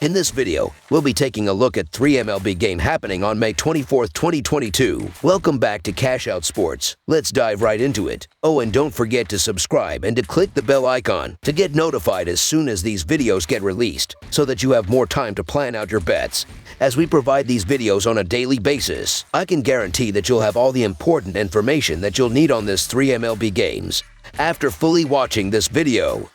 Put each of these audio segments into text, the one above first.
In this video, we'll be taking a look at 3 MLB game happening on May 24th, 2022. Welcome back to Cash Out Sports. Let's dive right into it. Oh, and don't forget to subscribe and to click the bell icon to get notified as soon as these videos get released, so that you have more time to plan out your bets. As we provide these videos on a daily basis, I can guarantee that you'll have all the important information that you'll need on this 3 MLB games after fully watching this video.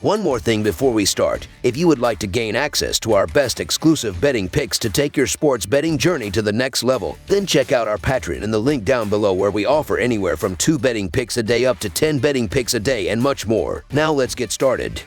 One more thing before we start. If you would like to gain access to our best exclusive betting picks to take your sports betting journey to the next level, then check out our Patreon in the link down below, where we offer anywhere from 2 betting picks a day up to 10 betting picks a day and much more. Now let's get started.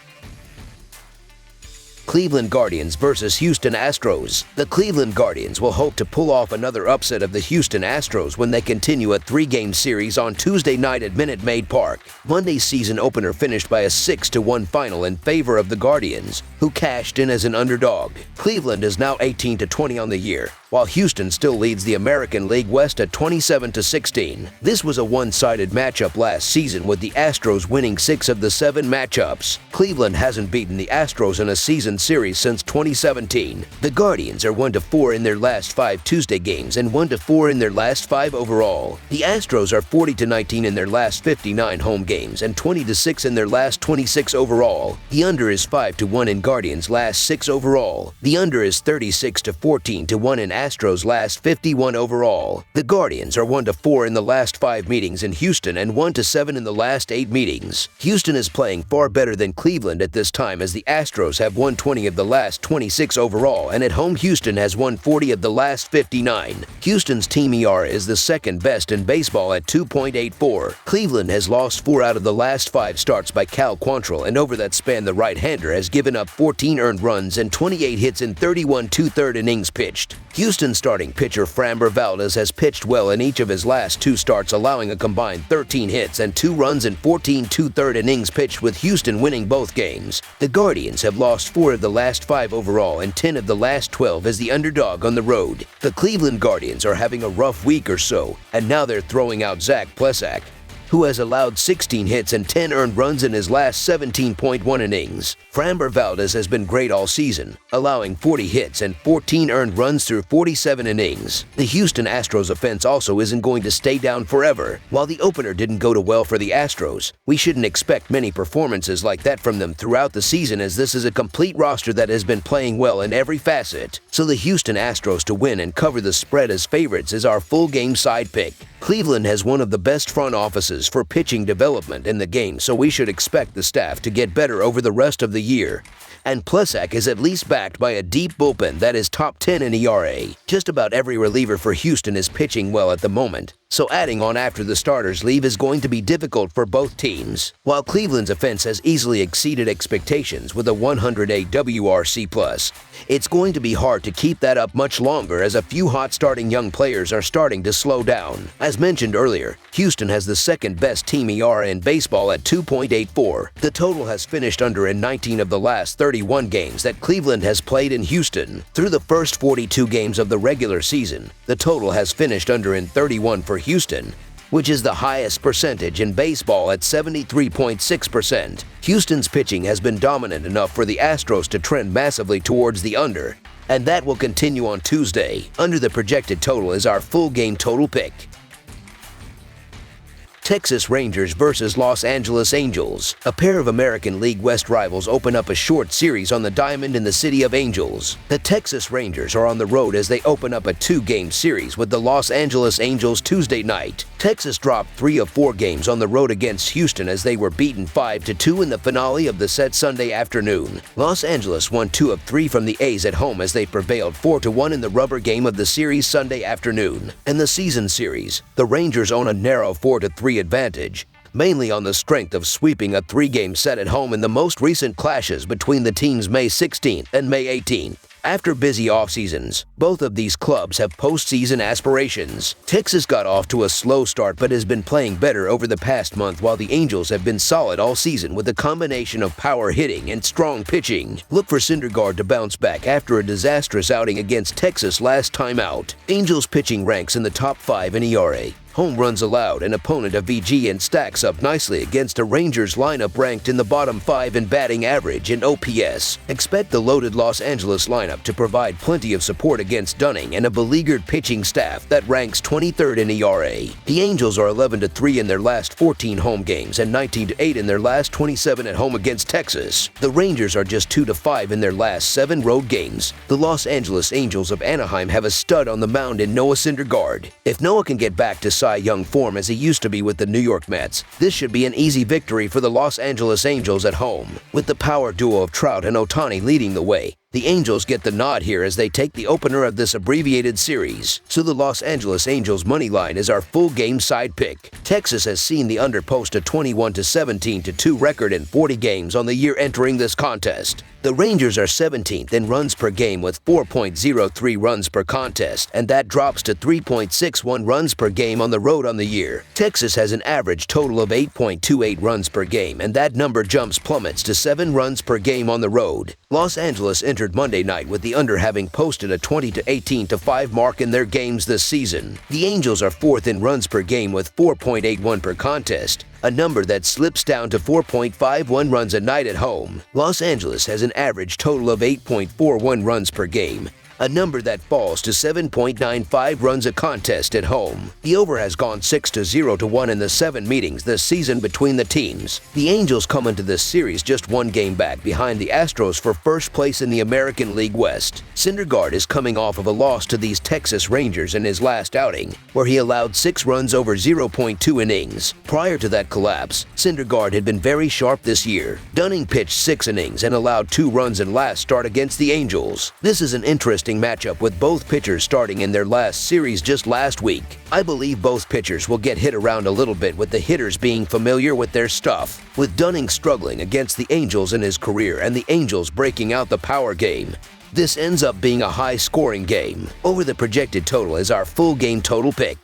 Cleveland Guardians versus Houston Astros. The Cleveland Guardians will hope to pull off another upset of the Houston Astros when they continue a 3-game series on Tuesday night at Minute Maid Park. Monday's season opener finished by a 6-1 final in favor of the Guardians, who cashed in as an underdog. Cleveland is now 18-20 on the year, while Houston still leads the American League West at 27-16. This was a one-sided matchup last season, with the Astros winning 6 of the 7 matchups. Cleveland hasn't beaten the Astros in a season series since 2017. The Guardians are 1-4 in their last 5 Tuesday games and 1-4 in their last 5 overall. The Astros are 40-19 in their last 59 home games and 20-6 in their last 26 overall. The under is 5-1 in Guardians' last 6 overall. The under is 36-14-1 in Astros' last 51 overall. The Guardians are 1-4 in the last 5 meetings in Houston and 1-7 in the last 8 meetings. Houston is playing far better than Cleveland at this time, as the Astros have won 20 of the last 26 overall, and at home Houston has won 40 of the last 59. Houston's team ERA is the second best in baseball at 2.84. Cleveland has lost 4 out of the last 5 starts by Cal Quantrill, and over that span the right-hander has given up 14 earned runs and 28 hits in 31 2/3 innings pitched. Houston starting pitcher Framber Valdez has pitched well in each of his last 2 starts, allowing a combined 13 hits and 2 runs in 14 2/3 innings pitched, with Houston winning both games. The Guardians have lost 4 of the last 5 overall and 10 of the last 12 as the underdog on the road. The Cleveland Guardians are having a rough week or so, and now they're throwing out Zach Plesac, who has allowed 16 hits and 10 earned runs in his last 17.1 innings. Framber Valdez has been great all season, allowing 40 hits and 14 earned runs through 47 innings. The Houston Astros offense also isn't going to stay down forever. While the opener didn't go too well for the Astros, we shouldn't expect many performances like that from them throughout the season, as this is a complete roster that has been playing well in every facet. So the Houston Astros to win and cover the spread as favorites is our full game side pick. Cleveland has one of the best front offices for pitching development in the game, so we should expect the staff to get better over the rest of the year. And Plesac is at least backed by a deep bullpen that is top 10 in ERA. Just about every reliever for Houston is pitching well at the moment, so adding on after the starters leave is going to be difficult for both teams. While Cleveland's offense has easily exceeded expectations with a 108 WRC+, it's going to be hard to keep that up much longer, as a few hot starting young players are starting to slow down. As mentioned earlier, Houston has the second best team ERA in baseball at 2.84. The total has finished under in 19 of the last 31 games that Cleveland has played in Houston. Through the first 42 games of the regular season, the total has finished under in 31 for Houston, which is the highest percentage in baseball at 73.6%. Houston's pitching has been dominant enough for the Astros to trend massively towards the under, and that will continue on Tuesday. Under the projected total is our full game total pick. Texas Rangers versus Los Angeles Angels. A pair of American League West rivals open up a short series on the diamond in the City of Angels. The Texas Rangers are on the road as they open up a 2-game series with the Los Angeles Angels Tuesday night. Texas dropped 3 of 4 games on the road against Houston, as they were beaten 5-2 in the finale of the set Sunday afternoon. Los Angeles won 2 of 3 from the A's at home, as they prevailed 4-1 in the rubber game of the series Sunday afternoon. In the season series, the Rangers own a narrow 4-3 advantage, mainly on the strength of sweeping a 3-game set at home in the most recent clashes between the teams May 16th and May 18th. After busy off-seasons, both of these clubs have postseason aspirations. Texas got off to a slow start but has been playing better over the past month, while the Angels have been solid all season with a combination of power hitting and strong pitching. Look for Syndergaard to bounce back after a disastrous outing against Texas last time out. Angels pitching ranks in the top 5 in ERA, home runs allowed, an opponent of VG, and stacks up nicely against a Rangers lineup ranked in the bottom 5 in batting average and OPS. Expect the loaded Los Angeles lineup to provide plenty of support against Dunning and a beleaguered pitching staff that ranks 23rd in ERA. The Angels are 11-3 in their last 14 home games and 19-8 in their last 27 at home against Texas. The Rangers are just 2-5 in their last 7 road games. The Los Angeles Angels of Anaheim have a stud on the mound in Noah Syndergaard. If Noah can get back to Cy Young form as he used to be with the New York Mets, this should be an easy victory for the Los Angeles Angels at home. With the power duo of Trout and Ohtani leading the way, the Angels get the nod here as they take the opener of this abbreviated series. So the Los Angeles Angels money line is our full game side pick. Texas has seen the under post a 21-17-2 record in 40 games on the year entering this contest. The Rangers are 17th in runs per game with 4.03 runs per contest, and that drops to 3.61 runs per game on the road on the year. Texas has an average total of 8.28 runs per game, and that number plummets to 7 runs per game on the road. Los Angeles entered Monday night with the under having posted a 20-18-5 mark in their games this season. The Angels are 4th in runs per game with 4.81 per contest, a number that slips down to 4.51 runs a night at home. Los Angeles has an average total of 8.41 runs per game, a number that falls to 7.95 runs a contest at home. The over has gone 6-0-1 in the 7 meetings this season between the teams. The Angels come into this series just 1 game back behind the Astros for first place in the American League West. Syndergaard is coming off of a loss to these Texas Rangers in his last outing, where he allowed 6 runs over 0.2 innings. Prior to that collapse, Syndergaard had been very sharp this year. Dunning pitched 6 innings and allowed 2 runs in last start against the Angels. This is an interesting matchup with both pitchers starting in their last series just last week. I believe both pitchers will get hit around a little bit with the hitters being familiar with their stuff. With Dunning struggling against the Angels in his career and the Angels breaking out the power game, this ends up being a high-scoring game. Over the projected total is our full game total pick.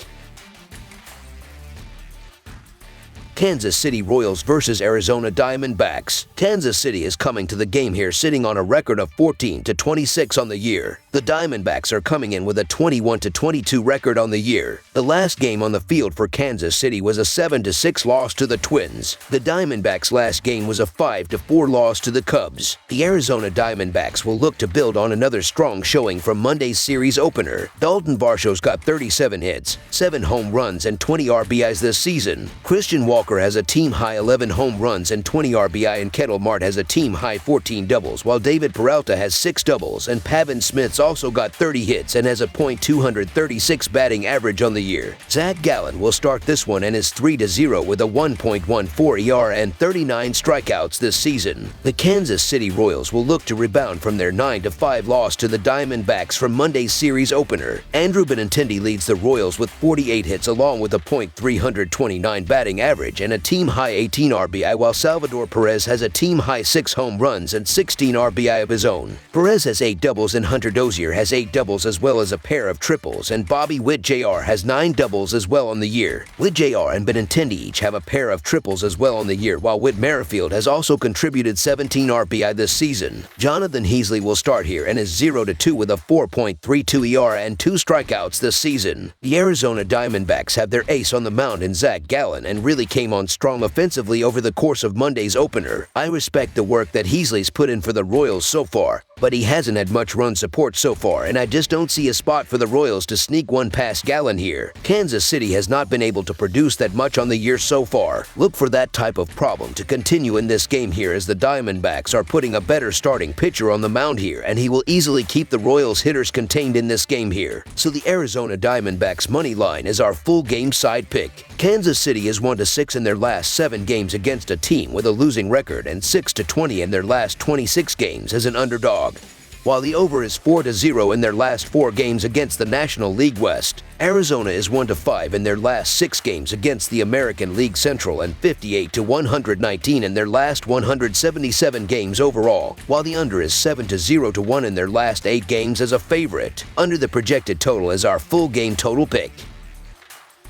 Kansas City Royals versus Arizona Diamondbacks. Kansas City is coming to the game here sitting on a record of 14-26 on the year. The Diamondbacks are coming in with a 21-22 record on the year. The last game on the field for Kansas City was a 7-6 loss to the Twins. The Diamondbacks' last game was a 5-4 loss to the Cubs. The Arizona Diamondbacks will look to build on another strong showing from Monday's series opener. Dalton Varsho's got 37 hits, 7 home runs, and 20 RBIs this season. Christian Walker has a team-high 11 home runs and 20 RBI, and Kettle Mart has a team-high 14 doubles, while David Peralta has 6 doubles, and Pavin Smith's also got 30 hits and has a .236 batting average on the year. Zach Gallen will start this one and is 3-0 with a 1.14 ERA and 39 strikeouts this season. The Kansas City Royals will look to rebound from their 9-5 loss to the Diamondbacks from Monday's series opener. Andrew Benintendi leads the Royals with 48 hits along with a .329 batting average and a team-high 18 RBI, while Salvador Perez has a team-high 6 home runs and 16 RBI of his own. Perez has 8 doubles and Hunter Dozier has 8 doubles as well as a pair of triples, and Bobby Witt Jr. has 9 doubles as well on the year. Witt Jr. and Benintendi each have a pair of triples as well on the year, while Whit Merrifield has also contributed 17 RBI this season. Jonathan Heasley will start here and is 0-2 with a 4.32 ERA and 2 strikeouts this season. The Arizona Diamondbacks have their ace on the mound in Zach Gallen and really came on strong offensively over the course of Monday's opener. I respect the work that Heasley's put in for the Royals so far, but he hasn't had much run support so far, and I just don't see a spot for the Royals to sneak one past Gallen here. Kansas City has not been able to produce that much on the year so far. Look for that type of problem to continue in this game here, as the Diamondbacks are putting a better starting pitcher on the mound here, and he will easily keep the Royals hitters contained in this game here. So the Arizona Diamondbacks money line is our full game side pick. Kansas City is 1-6 in their last 7 games against a team with a losing record and 6-20 in their last 26 games as an underdog, while the over is 4-0 in their last 4 games against the National League West. Arizona is 1-5 in their last 6 games against the American League Central and 58-119 in their last 177 games overall, while the under is 7-0-1 in their last 8 games as a favorite. Under the projected total is our full game total pick.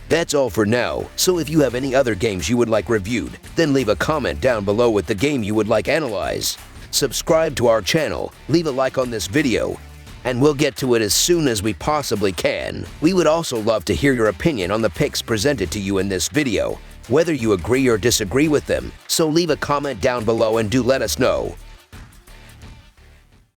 That's all for now, so if you have any other games you would like reviewed, then leave a comment down below with the game you would like analyzed. Subscribe to our channel, leave a like on this video, and we'll get to it as soon as we possibly can. We would also love to hear your opinion on the picks presented to you in this video, whether you agree or disagree with them, so leave a comment down below and do let us know.